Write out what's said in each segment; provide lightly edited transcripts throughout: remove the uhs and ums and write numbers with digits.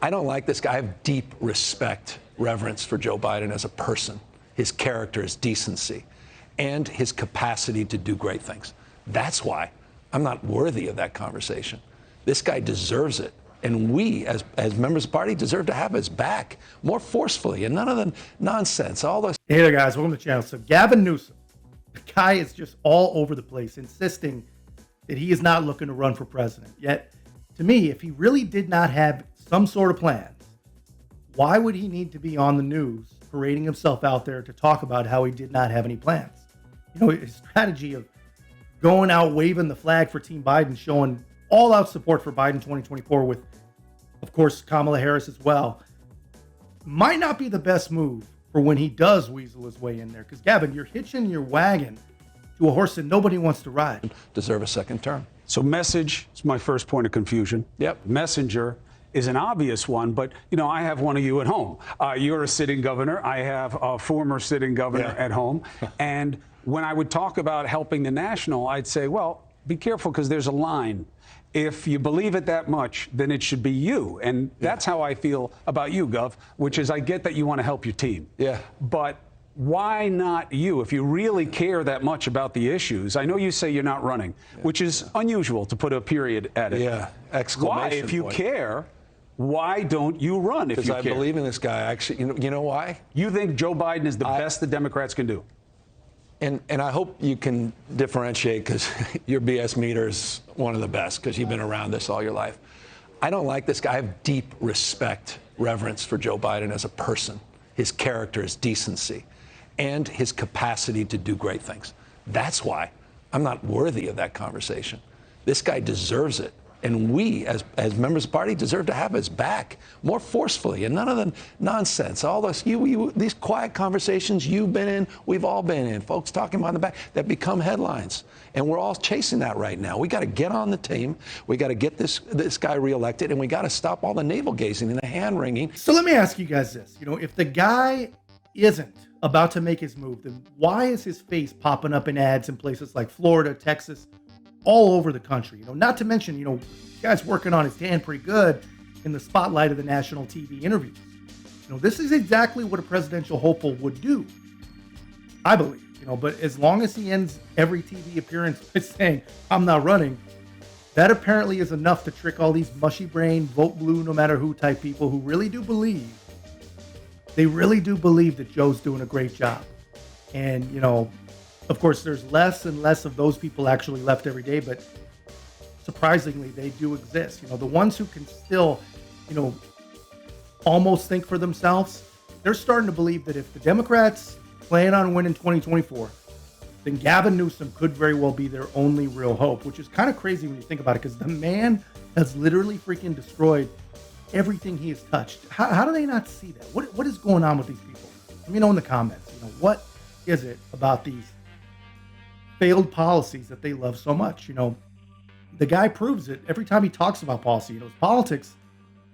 I don't like this guy. I have deep respect, reverence for Joe Biden as a person, his character, his decency, and his capacity to do great things. That's why I'm not worthy of that conversation. This guy deserves it. And we, as members of the party, deserve to have his back more forcefully and none of the nonsense. All those. Hey there, guys. Welcome to the channel. So Gavin Newsom, the guy is just all over the place, insisting that he is not looking to run for president. Yet, to me, if he really did not have some sort of plans, why would he need to be on the news parading himself out there to talk about how he did not have any plans? You know, his strategy of going out waving the flag for Team Biden, showing all-out support for Biden 2024 with, of course, Kamala Harris as well, might not be the best move for when he does weasel his way in there. Because, Gavin, you're hitching your wagon to a horse that nobody wants to ride. Deserve a second term. So message is my first point of confusion. Yep. Messenger is an obvious one, but, you know, I have one of you at home. You're a sitting governor. I have a former sitting governor at home. And when I would talk about helping the national, I'd say, well, be careful because there's a line. If you believe it that much, then it should be you. And that's how I feel about you, Gov, which is I get that you want to help your team. Yeah. But why not you? If you really care that much about the issues, I know you say you're not running, which is unusual to put a period at it. Yeah, exclamation Why, if you point. care, why don't you run if you care? Because I believe in this guy. Actually, you know why? You think Joe Biden is the best the Democrats can do? And I hope you can differentiate, because your BS meter is one of the best, because you've been around this all your life. I don't like this guy. I have deep respect, reverence for Joe Biden as a person, his character, his decency, and his capacity to do great things. That's why I'm not worthy of that conversation. This guy deserves it. And we, as members of the party, deserve to have his back more forcefully and none of the nonsense. All those, these quiet conversations you've been in, we've all been in, folks talking behind the back that become headlines. And we're all chasing that right now. We got to get on the team. We got to get this guy reelected, and we got to stop all the navel gazing and the hand wringing. So let me ask you guys this. You know, if the guy isn't about to make his move, then why is his face popping up in ads in places like Florida, Texas, all over the country? You know, not to mention, you know, the guy's working on his hand pretty good in the spotlight of the national TV interviews. You know, this is exactly what a presidential hopeful would do, I believe. You know, but as long as he ends every TV appearance by saying, I'm not running, that apparently is enough to trick all these mushy brain, vote blue no matter who type people who really do believe, that Joe's doing a great job. And, you know, of course, there's less and less of those people actually left every day, but surprisingly, they do exist. You know, the ones who can still, you know, almost think for themselves, they're starting to believe that if the Democrats plan on winning 2024, then Gavin Newsom could very well be their only real hope, which is kind of crazy when you think about it, because the man has literally freaking destroyed everything he has touched. How do they not see that? What is going on with these people? Let me know in the comments. You know, what is it about these failed policies that they love so much? You know, the guy proves it every time he talks about policy. You know, his politics,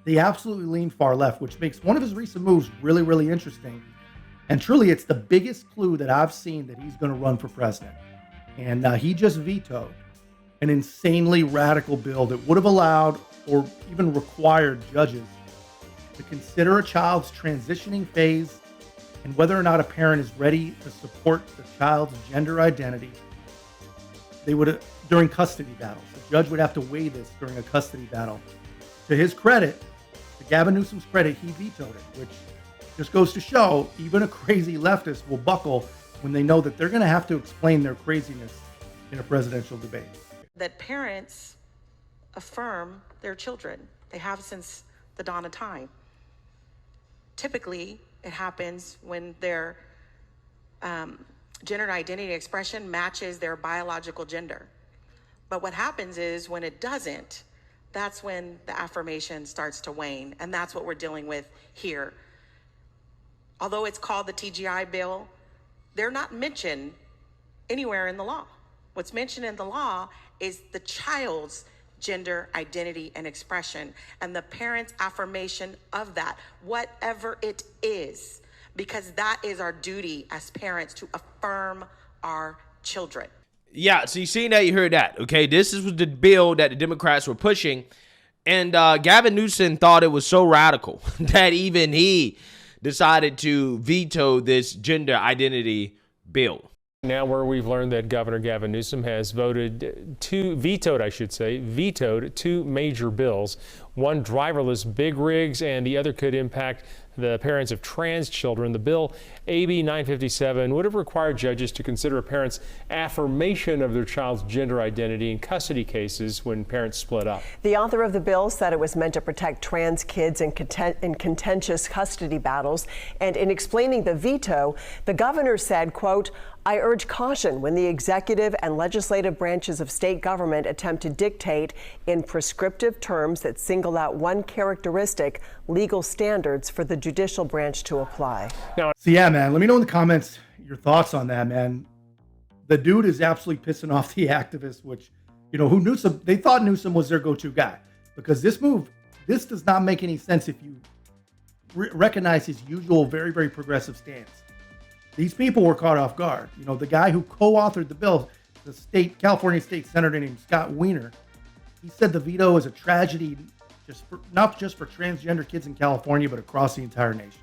they absolutely lean far left, which makes one of his recent moves really, really interesting. And truly, it's the biggest clue that I've seen that he's going to run for president. And he just vetoed an insanely radical bill that would have allowed or even required judges to consider a child's transitioning phase and whether or not a parent is ready to support the child's gender identity. They would, during custody battles, the judge would have to weigh this during a custody battle. To his credit, to Gavin Newsom's credit, he vetoed it, which just goes to show even a crazy leftist will buckle when they know that they're going to have to explain their craziness in a presidential debate. That parents affirm their children. They have since the dawn of time. Typically, it happens when their gender identity expression matches their biological gender. But what happens is when it doesn't, that's when the affirmation starts to wane. And that's what we're dealing with here. Although it's called the TGI bill, they're not mentioned anywhere in the law. What's mentioned in the law is the child's gender identity and expression and the parent's affirmation of that, whatever it is, because that is our duty as parents to affirm our children. Yeah, so you seen that, you heard that, okay? This is the bill that the Democrats were pushing, And Gavin Newsom thought it was so radical that even he decided to veto this gender identity bill. Now, where we've learned that Governor Gavin Newsom has vetoed two major bills, one driverless big rigs and the other could impact the parents of trans children. The bill, AB 957, would have required judges to consider a parent's affirmation of their child's gender identity in custody cases when parents split up. The author of the bill said it was meant to protect trans kids in contentious custody battles. And in explaining the veto, the governor said, quote, "I urge caution when the executive and legislative branches of state government attempt to dictate in prescriptive terms that single out one characteristic legal standards for the judicial branch to apply." So yeah, man, let me know in the comments your thoughts on that, man. The dude is absolutely pissing off the activists, which, who Newsom, they thought Newsom was their go-to guy, because this does not make any sense if you recognize his usual very, very progressive stance. These people were caught off guard. The guy who co-authored the bill, the California state senator named Scott Wiener, he said the veto is a tragedy, not just for transgender kids in California, but across the entire nation.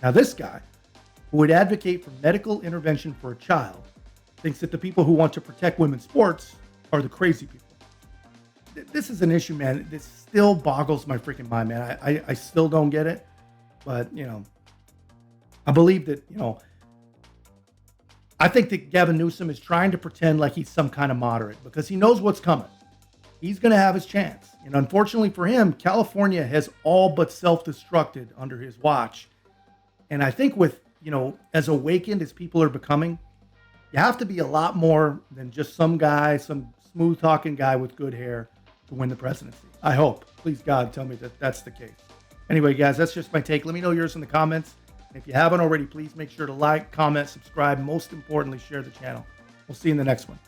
Now, this guy, who would advocate for medical intervention for a child, thinks that the people who want to protect women's sports are the crazy people. This is an issue, man. This still boggles my freaking mind, man. I still don't get it. But, I believe that, I think that Gavin Newsom is trying to pretend like he's some kind of moderate because he knows what's coming. He's going to have his chance. And unfortunately for him, California has all but self-destructed under his watch. And I think with, as awakened as people are becoming, you have to be a lot more than just some guy, some smooth talking guy with good hair to win the presidency. I hope. Please, God, tell me that that's the case. Anyway, guys, that's just my take. Let me know yours in the comments. And if you haven't already, please make sure to like, comment, subscribe. Most importantly, share the channel. We'll see you in the next one.